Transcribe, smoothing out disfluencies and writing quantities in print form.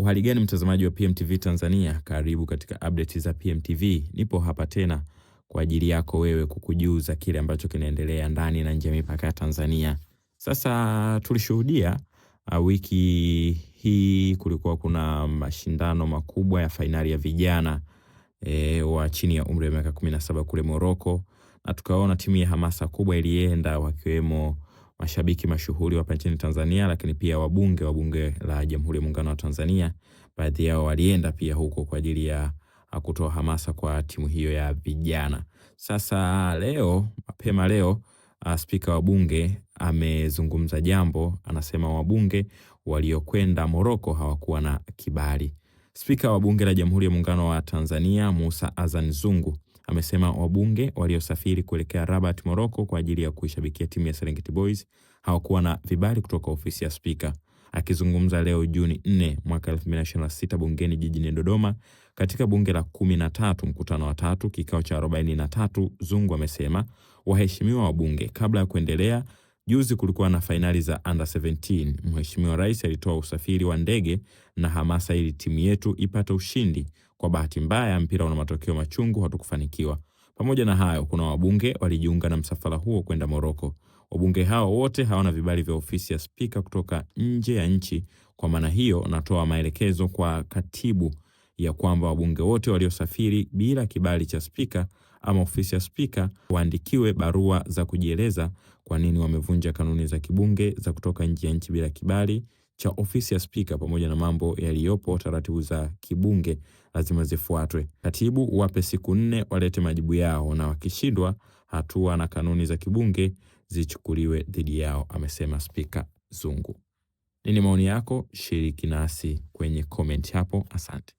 Uhali gani mtazamaji wa PMTV Tanzania, karibu katika update za PMTV. Nipo hapa tena kwa ajili yako wewe kukujuza kile ambacho kinaendelea ndani na nje ya mipaka ya Tanzania. Sasa tulishuhudia wiki hii kulikuwa kuna mashindano makubwa ya fainali ya vijana wa chini ya umri wa miaka 17 kule Morocco, na tukaona timu ya hamasa kubwa ilienda, wakiwemo mashabiki mashuhuri hapa nchini Tanzania, lakini pia wabunge la Jamhuri ya Muungano wa Tanzania. Baadhi yao walienda pia huko kwa ajili ya kutoa hamasa kwa timu hiyo ya vijana. Sasa leo, mapema leo, spika wa bunge amezungumza jambo. Anasema wabunge waliokwenda Morocco hawakuwa na kibali. Spika wa bunge la Jamhuri ya Muungano wa Tanzania, Musa Azan Zungu, amesema wabunge waliosafiri kuelekea Rabat, Morocco kwa ajili ya kuishabikia timu ya Serengeti Boys hawakuwa na vibali kutoka ofisi ya spika. Akizungumza leo Juni 4 mwaka 2026 bungeni jijini Dodoma katika bunge la 13 mkutano wa 3 kikao cha 43, Zungu amesema waheshimiwa wabunge, kabla ya kuendelea, juzi kulikuwa na fainali za under 17. Mheshimiwa Rais alitoa usafiri wa ndege na hamasa ili timu yetu ipate ushindi. Kwa bahati mbaya mpira una matokeo machungu, hatukufanikiwa. Pamoja na hayo, kuna wabunge walijiunga na msafara huo kwenda Morocco. Wabunge hao wote hawana vibali vya ofisi ya spika kutoka nje ya nchi. Kwa maana hiyo, natoa maelekezo kwa katibu ya kwamba wabunge wote waliosafiri bila kibali cha spika ama ofisi ya spika waandikiwe barua za kujieleza kwa nini wamevunja kanuni za kibunge za kutoka nje ya nchi bila kibali cha ofisi ya spika, pamoja na mambo yaliyopo taratibu za kibunge lazima zifuatwe. Katibu wape siku 4 walete majibu yao, na wakishindwa, hatua na kanuni za kibunge zichukuliwe dhidi yao, amesema Spika Zungu. Nini maoni yako? Shiriki nasi kwenye comment hapo. Asante.